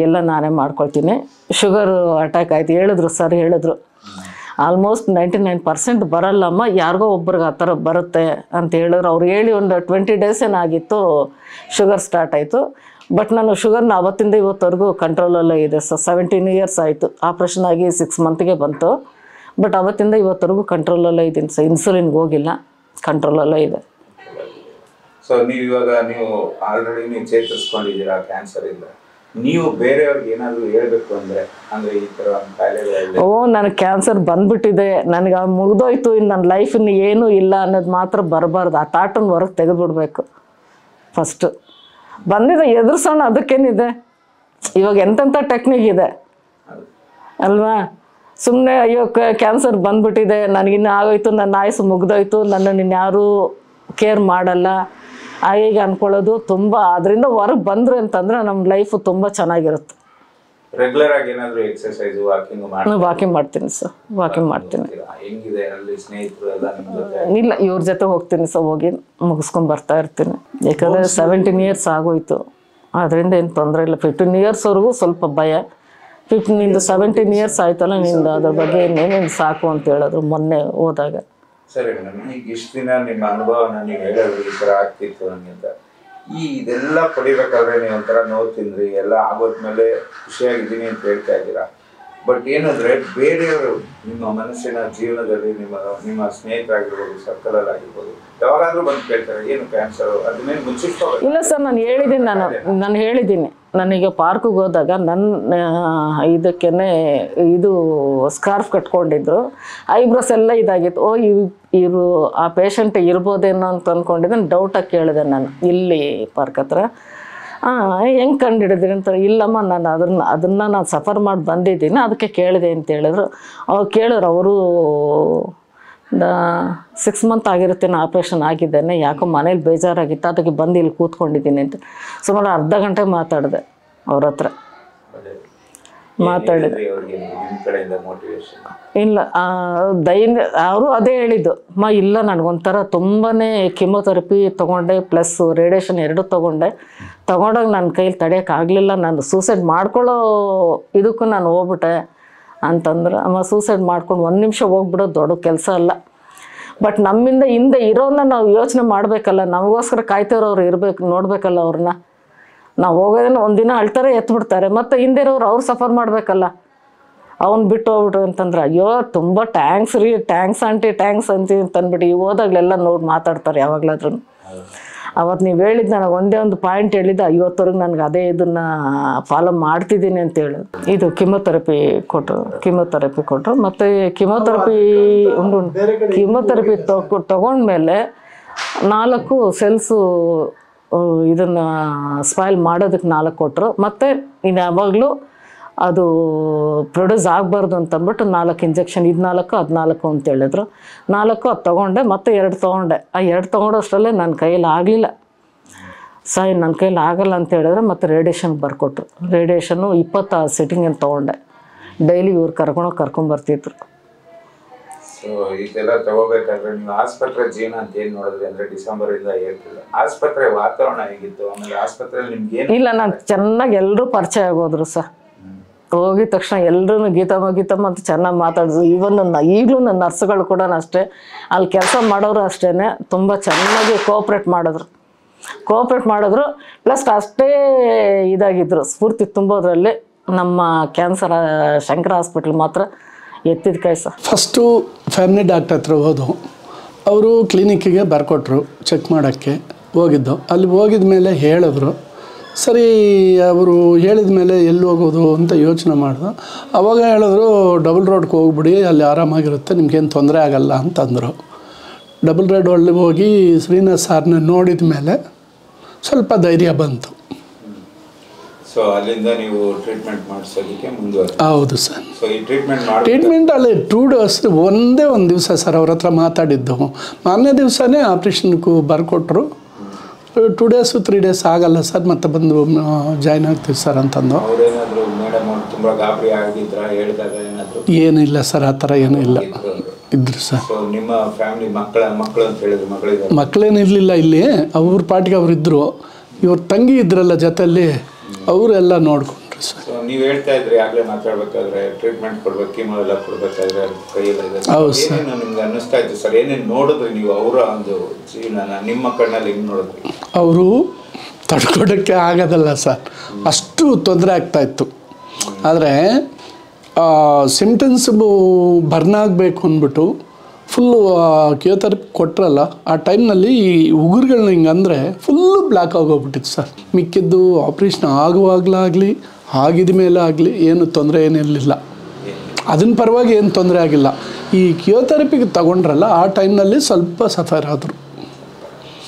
ಎಲ್ಲ ನಾನೇ ಮಾಡ್ಕೊಳ್ತೀನಿ. ಶುಗರು ಅಟ್ಯಾಕ್ ಆಯ್ತು ಹೇಳಿದ್ರು ಸರ್, ಹೇಳಿದ್ರು ಆಲ್ಮೋಸ್ಟ್ 99% ಬರಲ್ಲಮ್ಮ, ಯಾರಿಗೋ ಒಬ್ರಿಗೆ ಆ ಥರ ಬರುತ್ತೆ ಅಂತ ಹೇಳಿದ್ರು. ಅವ್ರು ಹೇಳಿ ಒಂದು 20 days ಏನಾಗಿತ್ತು ಶುಗರ್ ಸ್ಟಾರ್ಟ್ ಆಯಿತು. ಬಟ್ ನಾನು ಶುಗರ್ನ ಅವತ್ತಿಂದ ಇವತ್ತವರೆಗೂ ಕಂಟ್ರೋಲಲ್ಲೇ ಇದೆ ಸರ್. 17 years ಆಯಿತು, ಆಪ್ರೇಷನ್ ಆಗಿ 6 monthಗೆ ಬಂತು. ಬಟ್ ಅವತ್ತಿಂದ ಇವತ್ತವರೆಗೂ ಕಂಟ್ರೋಲಲ್ಲೇ ಇದ್ದೀನಿ ಸರ್, ಇನ್ಸುಲಿನ್ಗೆ ಹೋಗಿಲ್ಲ, ಕಂಟ್ರೋಲಲ್ಲೇ ಇದೆ. ಸೊ ಇವಾಗ ನೀವು ಆಲ್ರೆಡಿ ನೀವು ಚೇತರಿಸ್ಕೊಂಡಿದ್ದೀರಾ ಕ್ಯಾನ್ಸರಿಂದ, ನೀವು ಬೇರೆಯವ್ರಿಗೆ ಏನಾದರೂ ಹೇಳಬೇಕು ಅಂದರೆ ಈ ಥರ ಕಾಯಿಲೆ ನನಗೆ ಕ್ಯಾನ್ಸರ್ ಬಂದ್ಬಿಟ್ಟಿದೆ, ನನಗೆ ಮುಗಿದೋಯ್ತು, ಇನ್ನು ನನ್ನ ಲೈಫಿನ್ನು ಏನೂ ಇಲ್ಲ ಅನ್ನೋದು ಮಾತ್ರ ಬರಬಾರ್ದು. ಆ ಥಾಟನ್ನು ಹೊರಗೆ ತೆಗೆದುಬಿಡ್ಬೇಕು ಫಸ್ಟು. ಬಂದಿದೆ ಎದುರಿಸೋಣ, ಅದಕ್ಕೇನಿದೆ, ಇವಾಗ ಎಂತೆಂಥ ಟೆಕ್ನಿಕ್ ಇದೆ ಅಲ್ವಾ. ಸುಮ್ಮನೆ ಅಯ್ಯೋ ಕ್ಯಾನ್ಸರ್ ಬಂದ್ಬಿಟ್ಟಿದೆ, ನನಗಿನ್ನು ಆಗೋಯ್ತು, ನನ್ನ ಆಯಸ್ಸು ಮುಗಿದೋಯ್ತು, ನನ್ನನ್ನು ಇನ್ಯಾರೂ ಕೇರ್ ಮಾಡಲ್ಲ ಈಗ ಅಂದ್ಕೊಳ್ಳೋದು ತುಂಬ. ಅದರಿಂದ ಹೊರಗೆ ಬಂದ್ರೆ ಅಂತಂದರೆ ನಮ್ಮ ಲೈಫು ತುಂಬ ಚೆನ್ನಾಗಿರುತ್ತೆ. ರೆಗ್ಯುಲರ್ ಆಗಿ ಏನಾದರೂ ಎಕ್ಸರ್ಸೈಸ್ ವಾಕಿಂಗ್ ಮಾಡ್ತೀನಿ ಸರ್, ವಾಕಿಂಗ್ ಮಾಡ್ತೀನಿ. ಇಲ್ಲ, ಇವ್ರ ಜೊತೆ ಹೋಗ್ತೀನಿ ಸರ್, ಹೋಗಿ ಮುಗಿಸ್ಕೊಂಡು ಬರ್ತಾ ಇರ್ತೀನಿ. ಯಾಕಂದರೆ 17 years ಆಗೋಯ್ತು, ಅದರಿಂದ ಏನು ತೊಂದರೆ ಇಲ್ಲ. 15 yearsವರೆಗೂ ಸ್ವಲ್ಪ ಭಯ, 17 years ಆಯ್ತಲ್ಲ ನಿಂದು, ಅದ್ರ ಬಗ್ಗೆ ಏನೇನು ಸಾಕು ಅಂತ ಹೇಳಿದ್ರು ಮೊನ್ನೆ ಹೋದಾಗ. ಸರಿ ಮೇಡಮ್, ಈಗ ಇಷ್ಟು ದಿನ ನಿಮ್ಮ ಅನುಭವನ ನೀವು ಹೇಳಿದ್ರು ಈ ಥರ ಆಗ್ತಿತ್ತು ನನಗೆ ಅಂತ. ಇದೆಲ್ಲ ಪಡಿಬೇಕಾದ್ರೆ ನೀವು ಒಂಥರ ನೋವು ತಿಂದ್ರಿ, ಎಲ್ಲ ಆಗೋದ್ಮೇಲೆ ಖುಷಿಯಾಗಿದ್ದೀನಿ ಅಂತ ಹೇಳ್ತಾ ಇದ್ದೀರಾ. ಬಟ್ ಏನಂದರೆ ಬೇರೆಯವರು ನಿಮ್ಮ ಮನಸ್ಸಿನ ಜೀವನದಲ್ಲಿ ನಿಮ್ಮ ಸ್ನೇಹಿತರಾಗಿರ್ಬೋದು, ಸರ್ಕಲಲ್ಲಿ ಆಗಿರ್ಬೋದು, ಯಾವಾಗಾದರೂ ಬಂದು ಕೇಳ್ತಾರೆ ಏನು ಕ್ಯಾನ್ಸರು, ಅದನ್ನೇನು ಮುಚ್ಚಿಟ್ಕೋಬೇಕು? ಇಲ್ಲ ಸರ್, ನಾನು ಹೇಳಿದ್ದೀನಿ. ನಾನೀಗ ಪಾರ್ಕಿಗೆ ಹೋದಾಗ ನನ್ನ ಇದಕ್ಕೇ ಇದು ಸ್ಕಾರ್ಫ್ ಕಟ್ಕೊಂಡಿದ್ರು, ಐಬ್ರೋಸ್ ಎಲ್ಲ ಇದಾಗಿತ್ತು. ಇವರು ಆ ಪೇಷಂಟ್ ಇರ್ಬೋದೇನೋ ಅಂತ ಅಂದ್ಕೊಂಡಿದ್ದೆ. ಡೌಟಾಗಿ ಕೇಳಿದೆ ನಾನು ಇಲ್ಲಿ ಪಾರ್ಕ್ ಹತ್ರ, ಹೆಂಗೆ ಕಂಡುಹಿಡಿದ್ರಿ ಅಂತ. ಇಲ್ಲಮ್ಮ, ನಾನು ಅದನ್ನು ನಾನು ಸಫರ್ ಮಾಡಿ ಬಂದಿದ್ದೀನಿ, ಅದಕ್ಕೆ ಕೇಳಿದೆ ಅಂತ ಹೇಳಿದ್ರು. ಅವ್ರು ಕೇಳಿದ್ರು, ಅವರು 6 month ಆಗಿರುತ್ತೆ, ನಾನು ಆಪ್ರೇಷನ್ ಆಗಿದ್ದೇನೆ, ಯಾಕೋ ಮನೇಲಿ ಬೇಜಾರಾಗಿತ್ತು, ಅದಕ್ಕೆ ಬಂದು ಇಲ್ಲಿ ಕೂತ್ಕೊಂಡಿದ್ದೀನಿ ಅಂತ. ಸುಮಾರು ಅರ್ಧ ಗಂಟೆ ಮಾತಾಡಿದೆ ಅವ್ರ ಹತ್ರ. ಮಾತಾಡಿದೆ, ಇಲ್ಲ ಅವರು ಅದೇ ಹೇಳಿದ್ದು, ಇಲ್ಲ ನನಗೊಂಥರ ತುಂಬಾ ಕಿಮೋಥೆರಪಿ ತೊಗೊಂಡೆ, ಪ್ಲಸ್ ರೇಡಿಯೇಷನ್ 2 ತೊಗೊಂಡಾಗ ನನ್ನ ಕೈಲಿ ತಡೆಯೋಕ್ಕಾಗಲಿಲ್ಲ, ನಾನು ಸೂಸೈಡ್ ಮಾಡ್ಕೊಳ್ಳೋ ಇದಕ್ಕೂ ನಾನು ಹೋಗ್ಬಿಟ್ಟೆ ಅಂತಂದ್ರೆ. ಸೂಸೈಡ್ ಮಾಡ್ಕೊಂಡು 1 ನಿಮಿಷ ಹೋಗ್ಬಿಡೋದು ದೊಡ್ಡ ಕೆಲಸ ಅಲ್ಲ. ಬಟ್ ನಮ್ಮಿಂದ ಹಿಂದೆ ಇರೋನ್ನ ನಾವು ಯೋಚನೆ ಮಾಡಬೇಕಲ್ಲ, ನಮಗೋಸ್ಕರ ಕಾಯ್ತಿರೋರು ಇರಬೇಕು, ನೋಡಬೇಕಲ್ಲ ಅವ್ರನ್ನ. ನಾವು ಹೋಗೋದನ್ನ ಒಂದಿನ ಅಳ್ತಾರೆ, ಎತ್ಬಿಡ್ತಾರೆ, ಮತ್ತು ಹಿಂದೆ ಇರೋರು ಅವ್ರು ಸಫರ್ ಮಾಡಬೇಕಲ್ಲ. ಅವ್ನು ಬಿಟ್ಟು ಹೋಗ್ಬಿಟ್ರು ಅಂತಂದ್ರೆ, ಅಯ್ಯೋ ತುಂಬ ಟ್ಯಾಂಕ್ಸ್ ರೀ, ಟ್ಯಾಂಕ್ಸ್ ಆಂಟಿ, ಟ್ಯಾಂಕ್ಸ್ ಅಂತಂದ್ಬಿಟ್ಟು ಹೋದಾಗಲೆಲ್ಲ ನೋಡಿ ಮಾತಾಡ್ತಾರೆ ಯಾವಾಗಲಾದ್ರೂ. ಅವತ್ತು ನೀವು ಹೇಳಿದ್ದು ನನಗೆ ಒಂದೇ ಒಂದು ಪಾಯಿಂಟ್ ಹೇಳಿದ್ದು, ಇವತ್ತವರೆಗೆ ನನಗೆ ಅದೇ ಇದನ್ನು ಫಾಲೋ ಮಾಡ್ತಿದ್ದೀನಿ ಅಂತ ಹೇಳಿದ್ರು. ಇದು ಕಿಮೋಥೆರಪಿ ಕೊಟ್ಟರು. ಮತ್ತು ಕಿಮೋಥೆರಪಿ ತೊಗೊಂಡ್ಮೇಲೆ 4 ಸೆಲ್ಸು ಇದನ್ನು ಸ್ಪಾಯ್ಲ್ ಮಾಡೋದಕ್ಕೆ 4 ಕೊಟ್ಟರು. ಮತ್ತು ಇನ್ನು ಯಾವಾಗಲೂ ಅದು ಪ್ರೊಡ್ಯೂಸ್ ಆಗಬಾರ್ದು ಅಂತಂದ್ಬಿಟ್ಟು 4 ಇಂಜೆಕ್ಷನ್, ಇದು 4 ಅದು 4 ಅಂತ ಹೇಳಿದ್ರು. 4 ಅದು ತೊಗೊಂಡೆ, ಮತ್ತೆ 2 ತೊಗೊಂಡೆ. ಆ 2 ತೊಗೊಂಡೋಷ್ಟರಲ್ಲೇ ನನ್ನ ಕೈಯಲ್ಲಿ ಆಗಲಿಲ್ಲ. ನನ್ನ ಕೈಯಲ್ಲಿ ಆಗಲ್ಲ ಅಂತ ಹೇಳಿದ್ರೆ ಮತ್ತೆ ರೇಡಿಯೇಷನ್ಗೆ ಬರ್ಕೊಟ್ರು. ರೇಡಿಯೇಷನ್ನು 26 ಸಿಟ್ಟಿಂಗನ್ನು ತೊಗೊಂಡೆ. ಡೈಲಿ ಇವ್ರು ಕರ್ಕೊಂಬರ್ತಿದ್ರು. ಸೊ ಇದೆಲ್ಲ ತಗೋಬೇಕಾದ್ರೆ ನೀವು ಆಸ್ಪತ್ರೆ ಜೀವನ ಅಂತ ಏನು ನೋಡಿದ್ರಿ ಅಂದರೆ ಡಿಸೆಂಬರಿಂದ ಹೇಳ್ತಿಲ್ಲ, ಆಸ್ಪತ್ರೆ ವಾತಾವರಣ ಹೇಗಿತ್ತು? ಆಮೇಲೆ ಆಸ್ಪತ್ರೆಯಲ್ಲಿ ನಿಮ್ಗೆ ಏನು? ಇಲ್ಲ, ನಾನು ಚೆನ್ನಾಗಿ ಎಲ್ಲರೂ ಪರಿಚಯ ಆಗೋದ್ರು ಸರ್. ಹೋಗಿದ ತಕ್ಷಣ ಎಲ್ಲರೂ ಗೀತಮ್ಮ ಅಂತ ಚೆನ್ನಾಗಿ ಮಾತಾಡಿದ್ರು. ಈವನ್ ಈಗಲೂ ನನ್ನ ನರ್ಸ್ಗಳು ಕೂಡ ಅಷ್ಟೇ, ಅಲ್ಲಿ ಕೆಲಸ ಮಾಡೋರು ಅಷ್ಟೇ ತುಂಬ ಚೆನ್ನಾಗಿ ಕೋಆಪ್ರೇಟ್ ಮಾಡಿದ್ರು. ಪ್ಲಸ್ ಅಷ್ಟೇ ಇದಾಗಿದ್ದರು, ಸ್ಫೂರ್ತಿ ತುಂಬೋದ್ರಲ್ಲಿ ನಮ್ಮ ಕ್ಯಾನ್ಸರ್ ಶಂಕರ ಹಾಸ್ಪಿಟ್ಲ್ ಮಾತ್ರ ಎತ್ತಿದ ಕೈ ಸರ್. ಫಸ್ಟು ಫ್ಯಾಮಿಲಿ ಡಾಕ್ಟರ್ ಹತ್ರ ಹೋದವು. ಅವರು ಕ್ಲಿನಿಕ್ಕಿಗೆ ಬರ್ಕೊಟ್ರು ಚೆಕ್ ಮಾಡೋಕ್ಕೆ. ಹೋಗಿದ್ದು ಅಲ್ಲಿ ಹೋಗಿದ ಮೇಲೆ ಹೇಳಿದ್ರು. ಸರಿ, ಅವರು ಹೇಳಿದ ಮೇಲೆ ಎಲ್ಲಿ ಹೋಗೋದು ಅಂತ ಯೋಚನೆ ಮಾಡಿದ್ರು. ಅವಾಗ ಹೇಳಿದ್ರು ಡಬಲ್ ರೋಡ್ಗೆ ಹೋಗ್ಬಿಡಿ, ಅಲ್ಲಿ ಆರಾಮಾಗಿರುತ್ತೆ, ನಿಮ್ಗೇನು ತೊಂದರೆ ಆಗಲ್ಲ ಅಂತಂದರು. ಡಬಲ್ ರೋಡ್ ಒಳ್ಳೆ ಹೋಗಿ ಶ್ರೀನಾಥ್ ಸಾರ್ನ ನೋಡಿದ ಮೇಲೆ ಸ್ವಲ್ಪ ಧೈರ್ಯ ಬಂತು. ಸೊ ಅಲ್ಲಿಂದ ನೀವು ಟ್ರೀಟ್ಮೆಂಟ್ ಮಾಡಿಸೋದಕ್ಕೆ ಮುಂದುವರೆದ? ಹೌದು ಸರ್. ಸೊ ಈ ಟ್ರೀಟ್ಮೆಂಟ್ ಅಲ್ಲಿ 2 ಡೇಸ್, ಒಂದೇ ಒಂದು ದಿವಸ ಸರ್ ಅವ್ರ ಹತ್ರ ಮಾತಾಡಿದ್ದು. ಮಾರನೇ ದಿವಸನೇ ಆಪ್ರೇಷನ್ಗೂ ಬರ್ಕೊಟ್ರು. 2 ಡೇಸ್ 3 ಡೇಸ್ ಆಗಲ್ಲ ಸರ್, ಮತ್ತೆ ಬಂದು ಜಾಯ್ನ್ ಆಗ್ತೀವಿ ಸರ್ ಅಂತಂದು. ಅವರೇನಾದರೂ ಮೇಡಮ್ ಅವ್ರು ತುಂಬ ಗಾಬರಿ ಆಗಿದ್ರ ಹೇಳಿದಾಗ ಏನಾದರೂ? ಏನಿಲ್ಲ ಸರ್, ಆ ಥರ ಏನೂ ಇಲ್ಲ, ಇದ್ರು ಸರ್. ಸೊ ನಿಮ್ಮ ಫ್ಯಾಮಿಲಿ ಮಕ್ಕಳು ಅಂತ ಹೇಳಿದ್ರು, ಮಕ್ಕಳೇನಿರಲಿಲ್ಲ ಇಲ್ಲಿ, ಅವ್ರ ಪಾಟಿಗೆ ಅವ್ರು ಇದ್ದರು. ಇವ್ರ ತಂಗಿ ಇದ್ರಲ್ಲ ಜೊತೆಯಲ್ಲಿ, ಅವರೆಲ್ಲ ನೋಡ್ಕೊಂಡ್ರು ಸರ್. ಸೊ ನೀವು ಹೇಳ್ತಾ ಇದ್ರಿ ಆಗಲೇ ಮಾತಾಡ್ಬೇಕಾದ್ರೆ ಟ್ರೀಟ್ಮೆಂಟ್ ಕೊಡ್ಬೇಕು, ಕೀಮೋ ಎಲ್ಲ ಕೊಡ್ಬೇಕಾದ್ರೆ ಕೈಯಲ್ಲಿ. ಹೌದು ಸರ್. ನಿಮ್ಗೆ ಅನ್ನಿಸ್ತಾ ಇತ್ತು ಸರ್, ಏನೇನು ನೋಡಿದ್ರಿ ನೀವು ಅವರ ಒಂದು ಜೀವನ ನಿಮ್ಮ ಕಣ್ಣಲ್ಲಿ ಹೆಂಗೆ ನೋಡಿದ್ರಿ? ಅವರು ತಡ್ಕೊಡೋಕ್ಕೆ ಆಗೋದಲ್ಲ ಸರ್, ಅಷ್ಟು ತೊಂದರೆ ಆಗ್ತಾಯಿತ್ತು. ಆದರೆ ಸಿಮ್ಟಮ್ಸ್ ಬರ್ನ್ ಆಗಬೇಕು ಅಂದ್ಬಿಟ್ಟು ಫುಲ್ಲು ಕಿಯೋಥೆರಪಿ ಕೊಟ್ಟರಲ್ಲ, ಆ ಟೈಮ್ನಲ್ಲಿ ಈ ಉಗುರುಗಳನ್ನ ಹಿಂಗಂದರೆ ಫುಲ್ಲು ಬ್ಲ್ಯಾಕ್ ಆಗೋಗ್ಬಿಟ್ಟಿತ್ತು ಸರ್. ಮಿಕ್ಕಿದ್ದು ಆಪ್ರೇಷನ್ ಆಗುವಾಗಲಾಗಲಿ ಆಗಿದ ಮೇಲೆ ಆಗಲಿ ಏನು ತೊಂದರೆ ಏನಿರಲಿಲ್ಲ. ಅದನ್ನ ಪರವಾಗಿ ಏನು ತೊಂದರೆ ಆಗಿಲ್ಲ. ಈ ಕಿಯೋಥೆರಪಿಗೆ ತಗೊಂಡ್ರಲ್ಲ, ಆ ಟೈಮ್ನಲ್ಲಿ ಸ್ವಲ್ಪ ಸಫರ್ ಆದರು.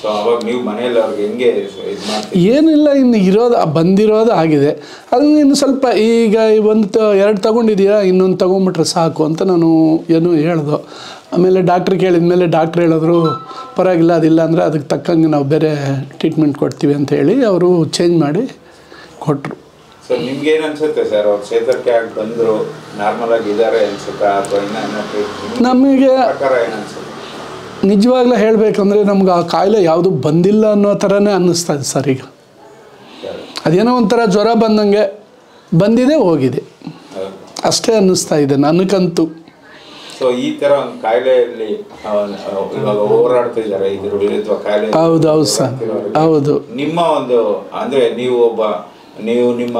ಸೊ ಅವಾಗ ನೀವು ಮನೆಯಲ್ಲಿ ಅವ್ರಿಗೆ ಹೆಂಗೆ ಇದು ಮಾಡ್ತೀವಿ? ಏನಿಲ್ಲ, ಇನ್ನು ಬಂದಿರೋದು ಆಗಿದೆ. ಅದನ್ನ ಇನ್ನು ಸ್ವಲ್ಪ ಈಗ 2 ತೊಗೊಂಡಿದ್ದೀರಾ, ಇನ್ನೊಂದು ತೊಗೊಂಬಿಟ್ರೆ ಸಾಕು ಅಂತ ನಾನು ಏನೋ ಹೇಳ್ದು. ಆಮೇಲೆ ಡಾಕ್ಟ್ರ್ ಕೇಳಿದ ಮೇಲೆ ಡಾಕ್ಟ್ರ್ ಹೇಳಿದ್ರು ಪರವಾಗಿಲ್ಲ, ಅದಿಲ್ಲ ಅಂದರೆ ಅದಕ್ಕೆ ತಕ್ಕಂಗೆ ನಾವು ಬೇರೆ ಟ್ರೀಟ್ಮೆಂಟ್ ಕೊಡ್ತೀವಿ ಅಂತ ಹೇಳಿ ಅವರು ಚೇಂಜ್ ಮಾಡಿ ಕೊಟ್ಟರು. ಸೊ ನಿಮ್ಗೇನು ಅನ್ಸುತ್ತೆ ಸರ್, ಅವ್ರು ಚೇತರಿಕೆ ಆಗಿ ಬಂದರು, ನಾರ್ಮಲ್ ಆಗಿ ಇದ್ದಾರೆ ಅನ್ಸುತ್ತಾ, ಅಥವಾ ನಮಗೆ ಏನು ಅನ್ಸುತ್ತೆ? ನಿಜವಾಗ್ಲೂ ಹೇಳಬೇಕಂದ್ರೆ ನಮ್ಗೆ ಆ ಕಾಯಿಲೆ ಯಾವುದು ಬಂದಿಲ್ಲ ಅನ್ನೋ ಥರನೇ ಅನ್ನಿಸ್ತದೆ ಸರ್. ಈಗ ಅದೇನೋ ಒಂಥರ ಜ್ವರ ಬಂದಂಗೆ ಬಂದಿದೆ ಹೋಗಿದೆ ಅಷ್ಟೇ ಅನ್ನಿಸ್ತಾ ಇದೆ ನನಗಂತೂ. ಸೊ ಈ ಥರ ಒಂದು ಕಾಯಿಲೆಯಲ್ಲಿ ಇವಾಗ ಹೋರಾಡ್ತಾ ಇದ್ದಾರೆ ಇದ್ರ ವಿರುದ್ಧ ಕಾಯಿಲೆ. ಹೌದು ಸರ್, ಹೌದು. ನಿಮ್ಮ ಒಂದು ಅಂದರೆ ನೀವು ನಿಮ್ಮ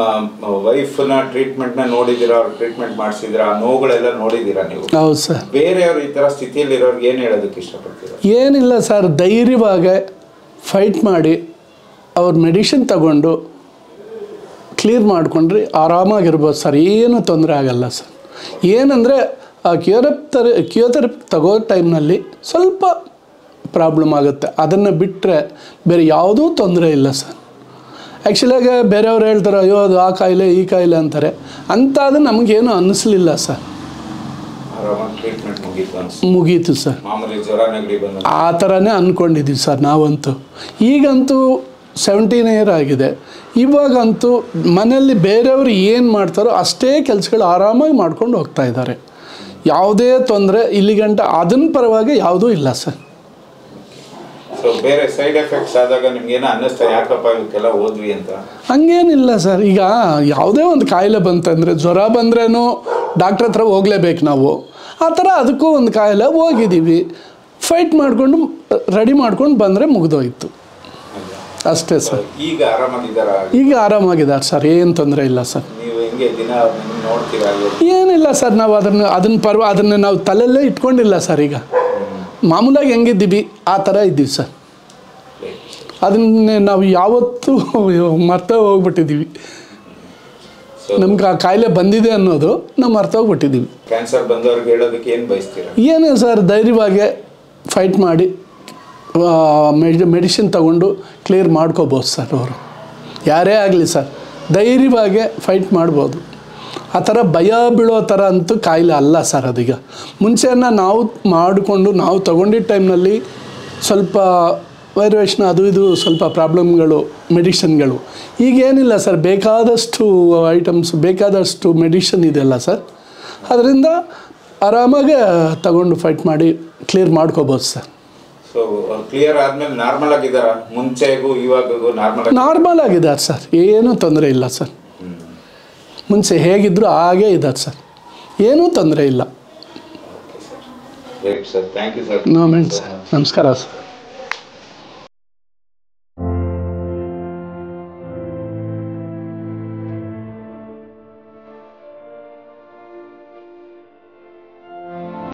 ವೈಫ್ನ ಟ್ರೀಟ್ಮೆಂಟ್ನ ನೋಡಿದ್ದೀರಾ, ಅವ್ರು ಟ್ರೀಟ್ಮೆಂಟ್ ಮಾಡಿಸಿದ್ರ, ಆ ನೋವುಗಳೆಲ್ಲ ನೋಡಿದ್ದೀರಾ ನೀವು? ಹೌದು ಸರ್. ಬೇರೆಯವರು ಈ ಥರ ಸ್ಥಿತಿಯಲ್ಲಿರೋರ್ಗೆ ಏನು ಹೇಳೋದಕ್ಕೆ ಇಷ್ಟಪಡ್ತೀರಾ? ಏನಿಲ್ಲ ಸರ್, ಧೈರ್ಯವಾಗಿ ಫೈಟ್ ಮಾಡಿ ಅವ್ರ ಮೆಡಿಸಿನ್ ತಗೊಂಡು ಕ್ಲಿಯರ್ ಮಾಡ್ಕೊಂಡ್ರೆ ಆರಾಮಾಗಿರ್ಬೋದು ಸರ್, ಏನೂ ತೊಂದರೆ ಆಗಲ್ಲ ಸರ್. ಏನಂದರೆ ಆ ಕಿಯೋಥೆರಪಿ ತಗೋ ಟೈಮ್ನಲ್ಲಿ ಸ್ವಲ್ಪ ಪ್ರಾಬ್ಲಮ್ ಆಗುತ್ತೆ, ಅದನ್ನು ಬಿಟ್ಟರೆ ಬೇರೆ ಯಾವುದೂ ತೊಂದರೆ ಇಲ್ಲ ಸರ್. ಆ್ಯಕ್ಚುಲಾಗಿ ಬೇರೆಯವ್ರು ಹೇಳ್ತಾರೆ ಅಯ್ಯೋ ಅದು ಆ ಕಾಯಿಲೆ ಈ ಕಾಯಿಲೆ ಅಂತಾರೆ, ಅಂಥದ್ದು ನಮಗೇನು ಅನ್ನಿಸ್ಲಿಲ್ಲ ಸರ್. ಮುಗೀತು ಸರ್, ಆ ಥರನೇ ಅಂದ್ಕೊಂಡಿದ್ದೀವಿ ಸರ್ ನಾವಂತೂ. ಈಗಂತೂ 17 ಇಯರ್ ಆಗಿದೆ. ಇವಾಗಂತೂ ಮನೆಯಲ್ಲಿ ಬೇರೆಯವರು ಏನು ಮಾಡ್ತಾರೋ ಅಷ್ಟೇ ಕೆಲಸಗಳು ಆರಾಮಾಗಿ ಮಾಡ್ಕೊಂಡು ಹೋಗ್ತಾ ಇದ್ದಾರೆ. ಯಾವುದೇ ತೊಂದರೆ ಇಲ್ಲಿಗಂಟ ಅದನ್ನ ಪರವಾಗಿ ಯಾವುದೂ ಇಲ್ಲ ಸರ್. ಸೊ ಬೇರೆ ಸೈಡ್ ಎಫೆಕ್ಟ್ಸ್ ಆದಾಗ ನಿಮ್ಗೆ ಏನೋ ಅನ್ನಿಸ್ತಾ ಯಾಕಪ್ಪ ಇವಕ್ಕೆಲ್ಲ ಹೋದ್ವಿ ಅಂತ? ಹಂಗೇನಿಲ್ಲ ಸರ್. ಈಗ ಯಾವುದೇ ಒಂದು ಕಾಯಿಲೆ ಬಂತಂದರೆ, ಜ್ವರ ಬಂದ್ರೇನು ಡಾಕ್ಟ್ರ್ ಹತ್ರ ಹೋಗಲೇಬೇಕು ನಾವು. ಆ ಥರ ಅದಕ್ಕೂ ಒಂದು ಕಾಯಿಲೆ ಹೋಗಿದ್ದೀವಿ, ಫೈಟ್ ಮಾಡಿಕೊಂಡು ರೆಡಿ ಮಾಡ್ಕೊಂಡು ಬಂದರೆ ಮುಗಿದೋಯ್ತು ಅಷ್ಟೇ ಸರ್. ಈಗ ಆರಾಮಾಗಿದ್ದಾರಾ? ಈಗ ಆರಾಮಾಗಿದ್ದಾರೆ ಸರ್, ಏನು ತೊಂದರೆ ಇಲ್ಲ ಸರ್. ನೀವು ಹೆಂಗೆ ದಿನ ನೋಡ್ತೀರಾ? ಏನಿಲ್ಲ ಸರ್, ನಾವು ಅದನ್ನು ನಾವು ತಲೆಯಲ್ಲೇ ಇಟ್ಕೊಂಡಿಲ್ಲ ಸರ್. ಈಗ ಮಾಮೂಲಾಗಿ ಹೆಂಗಿದ್ದೀವಿ ಆ ಥರ ಇದ್ದೀವಿ ಸರ್. ಅದನ್ನೇ ನಾವು ಯಾವತ್ತೂ ಮರ್ತ ಹೋಗ್ಬಿಟ್ಟಿದ್ದೀವಿ. ನಮ್ಗೆ ಆ ಕಾಯಿಲೆ ಬಂದಿದೆ ಅನ್ನೋದು ನಾವು ಮರ್ತ ಹೋಗ್ಬಿಟ್ಟಿದ್ದೀವಿ. ಕ್ಯಾನ್ಸರ್ ಬಂದವ್ರಿಗೆ ಹೇಳೋದಕ್ಕೆ ಏನು ಬಯಸ್ತೀರಾ? ಏನೇ ಸರ್, ಧೈರ್ಯವಾಗಿ ಫೈಟ್ ಮಾಡಿ ಮೆಡಿಸಿನ್ ತಗೊಂಡು ಕ್ಲಿಯರ್ ಮಾಡ್ಕೋಬೋದು ಸರ್. ಅವರು ಯಾರೇ ಆಗಲಿ ಸರ್, ಧೈರ್ಯವಾಗಿ ಫೈಟ್ ಮಾಡ್ಬೋದು. ಆ ಥರ ಭಯ ಬೀಳೋ ಥರ ಅಂತೂ ಕಾಯಿಲೆ ಅಲ್ಲ ಸರ್ ಅದೀಗ. ಮುಂಚೆನ ನಾವು ಮಾಡಿಕೊಂಡು ನಾವು ತೊಗೊಂಡಿದ್ದ ಟೈಮ್ನಲ್ಲಿ ಸ್ವಲ್ಪ ವೈರವೇಷನ್ ಅದು ಇದು ಸ್ವಲ್ಪ ಪ್ರಾಬ್ಲಮ್ಗಳು ಮೆಡಿಷನ್ಗಳು. ಈಗೇನಿಲ್ಲ ಸರ್, ಬೇಕಾದಷ್ಟು ಐಟಮ್ಸ್ ಬೇಕಾದಷ್ಟು ಮೆಡಿಷನ್ ಇದೆಯಲ್ಲ ಸರ್, ಅದರಿಂದ ಆರಾಮಾಗಿ ತಗೊಂಡು ಫೈಟ್ ಮಾಡಿ ಕ್ಲಿಯರ್ ಮಾಡ್ಕೋಬೋದು ಸರ್. ಸೊ ಕ್ಲಿಯರ್ ಆದಮೇಲೆ ನಾರ್ಮಲ್ ಆಗಿದ್ದಾರಾ? ಮುಂಚೆಗೂ ಇವಾಗೂ ನಾರ್ಮಲ್ ಆಗಿದ್ದಾರೆ ಸರ್, ಏನೂ ತೊಂದರೆ ಇಲ್ಲ ಸರ್. ಮುಂಚೆ ಹೇಗಿದ್ರು ಹಾಗೇ ಇದ್ದಾರೆ ಸರ್, ಏನೂ ತೊಂದರೆ ಇಲ್ಲ. Sir thank you sir. No ಮೆಂಟ್ ಸರ್, ನಮಸ್ಕಾರ ಸರ್.